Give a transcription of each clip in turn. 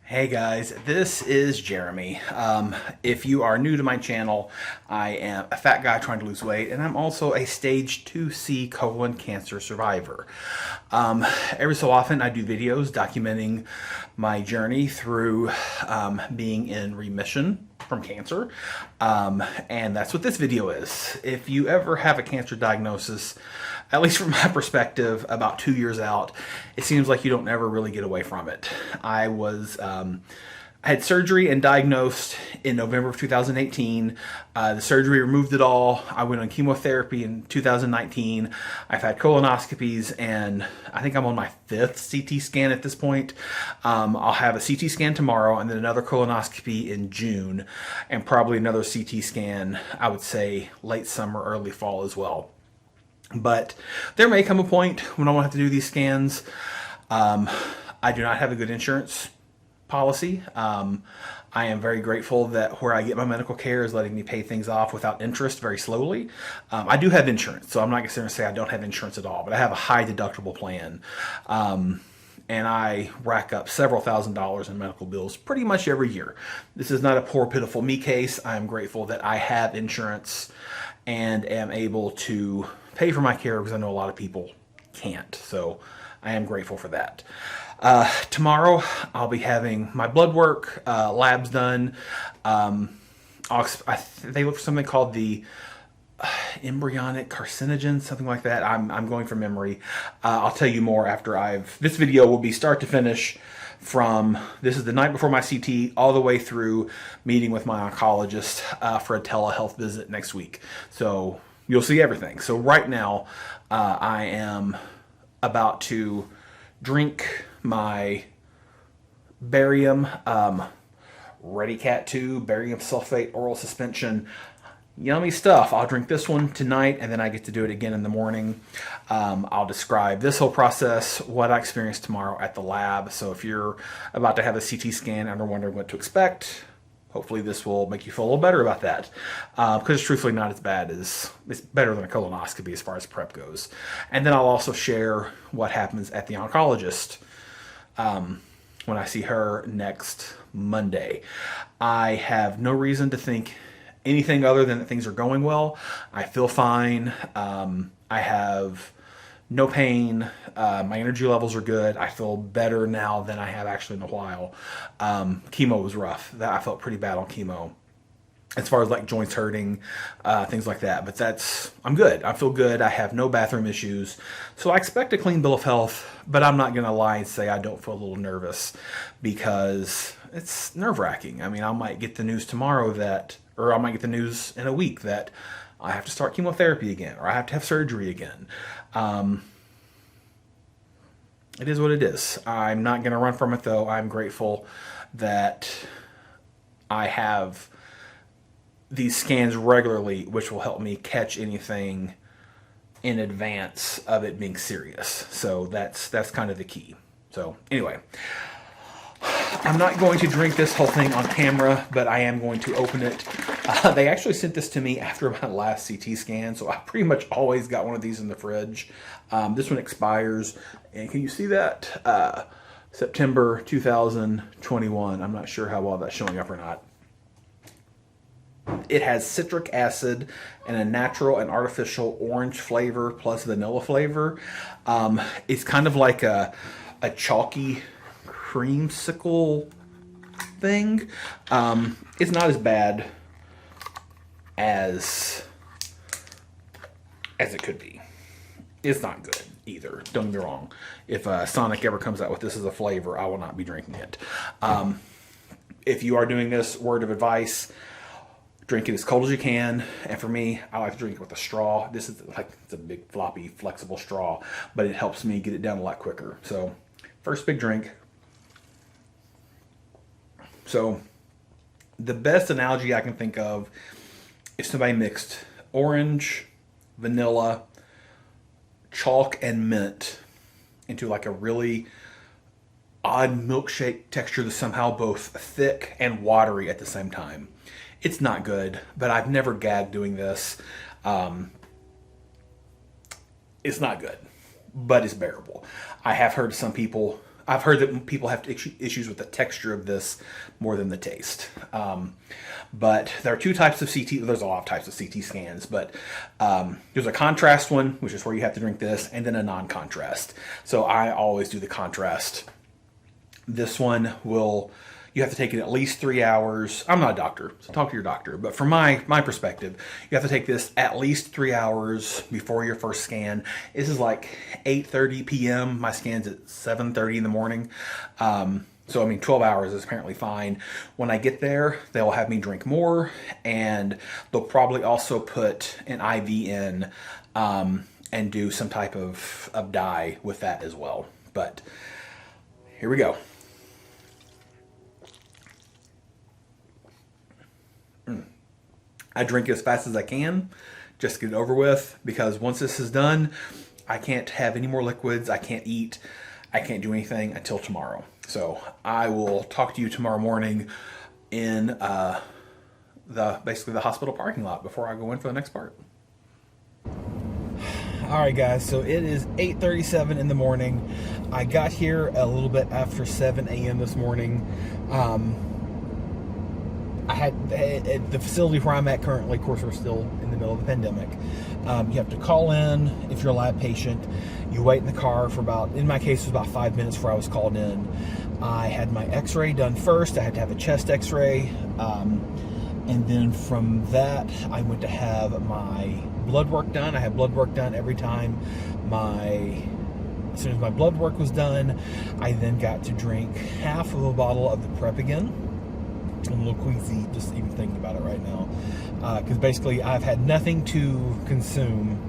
Hey guys, this is Jeremy. If you are new to my channel, I am a fat guy trying to lose weight, and I'm also a stage 2C colon cancer survivor. Every so often I do videos documenting my journey through being in remission from cancer, and that's what this video is. If you ever have a cancer diagnosis, at least from my perspective, about 2 years out, it seems like you don't ever really get away from it. I had surgery and diagnosed in November of 2018. The surgery removed it all. I went on chemotherapy in 2019. I've had colonoscopies, and I think I'm on my 5th CT scan at this point. I'll have a CT scan tomorrow, and then another colonoscopy in June, and probably another CT scan, I would say, late summer, early fall as well. But there may come a point when I won't have to do these scans. I do not have a good insurance policy. I am very grateful that where I get my medical care is letting me pay things off without interest very slowly. I do have insurance, so I'm not going to say I don't have insurance at all, but I have a high deductible plan. And I rack up several $1,000s in medical bills pretty much every year. This is not a poor, pitiful me case. I am grateful that I have insurance and am able to pay for my care because I know a lot of people can't. So I am grateful for that. Tomorrow I'll be having my blood work, labs done. They look for something called the embryonic carcinogen, something like that. I'm going from memory. I'll tell you more after this video will be start to finish this is the night before my CT all the way through meeting with my oncologist for a telehealth visit next week. So you'll see everything. So right now I am about to drink my barium Cat 2 barium sulfate oral suspension. Yummy stuff. I'll drink this one tonight, and then I get to do it again in the morning. I'll describe this whole process, what I experienced tomorrow at the lab. So if you're about to have a CT scan and are wondering what to expect, hopefully this will make you feel a little better about that. Because it's truthfully not as bad it's better than a colonoscopy as far as prep goes. And then I'll also share what happens at the oncologist when I see her next Monday. I have no reason to think anything other than that things are going well. I feel fine. I have no pain. My energy levels are good. I feel better now than I have actually in a while. Chemo was rough. I felt pretty bad on chemo as far as like joints hurting, things like that. But I'm good. I feel good. I have no bathroom issues. So I expect a clean bill of health, but I'm not going to lie and say I don't feel a little nervous because it's nerve-wracking. I mean, I might get the news tomorrow or I might get the news in a week that I have to start chemotherapy again, or I have to have surgery again. It is what it is. I'm not going to run from it, though. I'm grateful that I have these scans regularly, which will help me catch anything in advance of it being serious. So that's kind of the key. So anyway, I'm not going to drink this whole thing on camera, but I am going to open it. They actually sent this to me after my last CT scan, so I pretty much always got one of these in the fridge. This one expires, and can you see that? September 2021. I'm not sure how well that's showing up or not. It has citric acid and a natural and artificial orange flavor plus vanilla flavor. It's kind of like a chalky creamsicle thing. It's not as bad as it could be. It's not good either. Don't get me wrong. If Sonic ever comes out with this as a flavor, I will not be drinking it. If you are doing this, word of advice, drink it as cold as you can. And for me, I like to drink it with a straw. This is like, it's a big floppy flexible straw, but it helps me get it down a lot quicker. So first big drink. So the best analogy I can think of is somebody mixed orange, vanilla, chalk, and mint into like a really odd milkshake texture that's somehow both thick and watery at the same time. It's not good, but I've never gagged doing this. It's not good, but it's bearable. I have heard some people I've heard that people have issues with the texture of this more than the taste. But there are two types of CT. There's a lot of types of CT scans, but there's a contrast one, which is where you have to drink this, and then a non-contrast. So I always do the contrast. This one you have to take it at least 3 hours. I'm not a doctor, so talk to your doctor. But from my perspective, you have to take this at least 3 hours before your first scan. This is like 8:30 p.m. My scan's at 7:30 in the morning. So, I mean, 12 hours is apparently fine. When I get there, they'll have me drink more, and they'll probably also put an IV in and do some type of dye with that as well. But here we go. I drink as fast as I can, just to get it over with, because once this is done, I can't have any more liquids, I can't eat, I can't do anything until tomorrow. So I will talk to you tomorrow morning in basically the hospital parking lot before I go in for the next part. Alright guys, so it is 8:37 in the morning. I got here a little bit after 7 a.m. this morning. I had at the facility where I'm at currently, of course we're still in the middle of the pandemic. You have to call in if you're a lab patient. You wait in the car for in my case, it was about 5 minutes before I was called in. I had my x-ray done first. I had to have a chest x-ray. And then from that, I went to have my blood work done. I had blood work done every time as soon as my blood work was done, I then got to drink half of a bottle of the Prep again. I'm a little queasy just even thinking about it right now, because basically I've had nothing to consume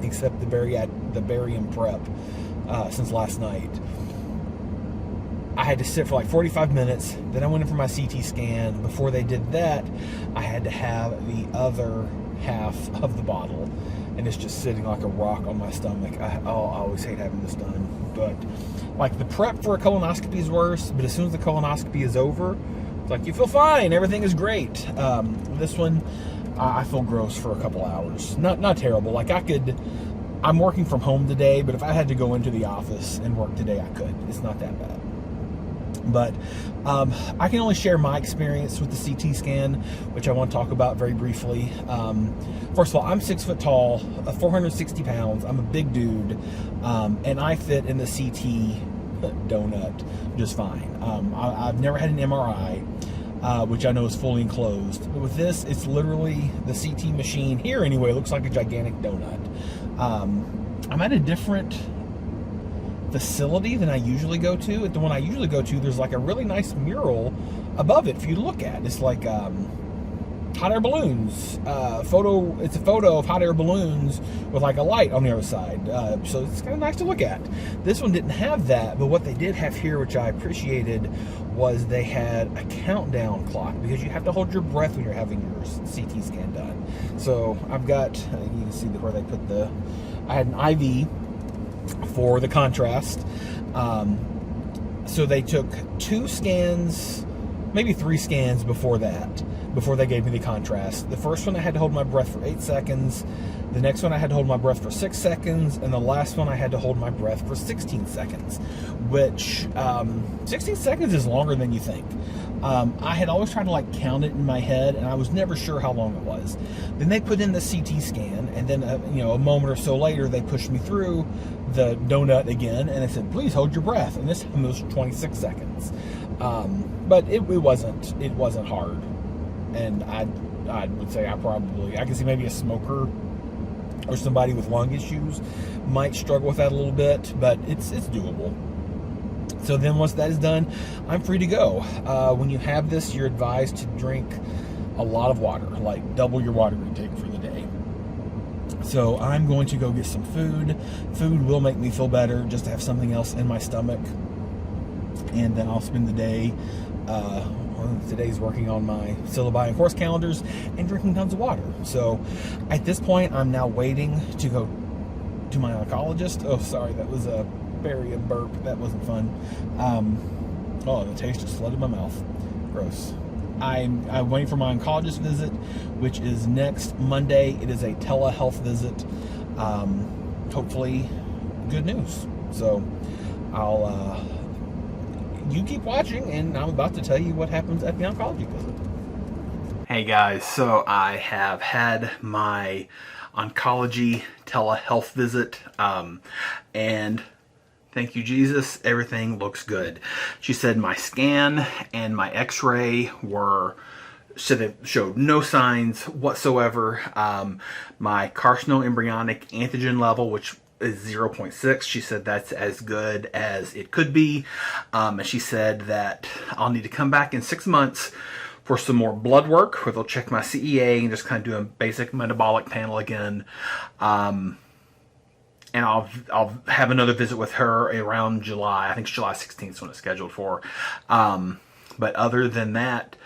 except the barium Prep since last night. I had to sit for like 45 minutes, then I went in for my CT scan. Before they did that, I had to have the other half of the bottle, and it's just sitting like a rock on my stomach. I always hate having this done, but like the Prep for a colonoscopy is worse, but as soon as the colonoscopy is over, like you feel fine, everything is great. This one, I feel gross for a couple hours. Not terrible. Like I'm working from home today, but if I had to go into the office and work today, I could. It's not that bad. But I can only share my experience with the CT scan, which I want to talk about very briefly. First of all, I'm 6 foot tall, 460 pounds. I'm a big dude, and I fit in the CT donut just fine. I've never had an MRI, which I know is fully enclosed, but with this, it's literally the CT machine here anyway. It looks like a gigantic donut. I'm at a different facility than I usually go to. At the one I usually go to, there's like a really nice mural above it for you to look at. It's like hot air balloons. It's a photo of hot air balloons with like a light on the other side. So it's kind of nice to look at. This one didn't have that, but what they did have here, which I appreciated, was they had a countdown clock, because you have to hold your breath when you're having your CT scan done. So I've got, you can see where they put I had an IV for the contrast. So they took 2 scans, maybe 3 scans before they gave me the contrast. The first one I had to hold my breath for 8 seconds. The next one I had to hold my breath for 6 seconds. And the last one I had to hold my breath for 16 seconds, which 16 seconds is longer than you think. I had always tried to like count it in my head, and I was never sure how long it was. Then they put in the CT scan, and then a moment or so later they pushed me through the donut again, and they said, please hold your breath, and this time it was 26 seconds. But it wasn't hard, and I would say I can see maybe a smoker or somebody with lung issues might struggle with that a little bit, but it's doable. So then once that is done, I'm free to go. When you have this, you're advised to drink a lot of water, like double your water intake for the day. So I'm going to go get some food. Food will make me feel better, just to have something else in my stomach. And then I'll spend the day, today's working on my syllabi and course calendars and drinking tons of water. So at this point, I'm now waiting to go to my oncologist. Oh, sorry, that was a barium burp. That wasn't fun. Oh, the taste just flooded my mouth. Gross. I'm waiting for my oncologist visit, which is next Monday. It is a telehealth visit. Hopefully, good news. So You keep watching, and I'm about to tell you what happens at the oncology visit. Hey guys, so I have had my oncology telehealth visit, and thank you, Jesus, everything looks good. She said my scan and my x-ray showed no signs whatsoever. My carcinoembryonic antigen level, which is 0.6. She said that's as good as it could be. And she said that I'll need to come back in 6 months for some more blood work, where they'll check my CEA and just kind of do a basic metabolic panel again. And I'll have another visit with her around July. I think it's July 16th when it's scheduled for. But other than that,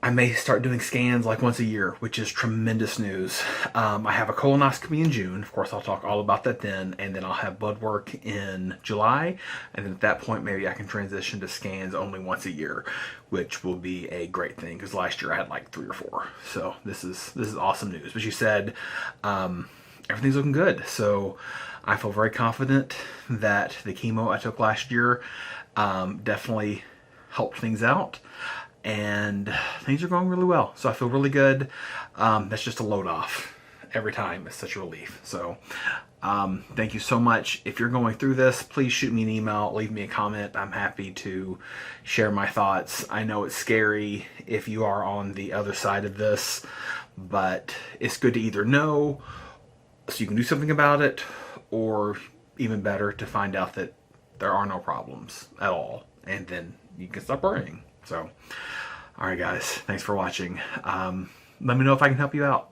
I may start doing scans like once a year, which is tremendous news. I have a colonoscopy in June. Of course, I'll talk all about that then. And then I'll have blood work in July. And then at that point, maybe I can transition to scans only once a year, which will be a great thing, because last year I had like 3 or 4. So this is awesome news. But she said everything's looking good. So I feel very confident that the chemo I took last year definitely helped things out. And things are going really well. So I feel really good. That's just a load off every time. It's such a relief. So thank you so much. If you're going through this, please shoot me an email, leave me a comment. I'm happy to share my thoughts. I know it's scary if you are on the other side of this, but it's good to either know so you can do something about it, or even better, to find out that there are no problems at all, and then you can stop worrying. So, all right, guys, thanks for watching. Let me know if I can help you out.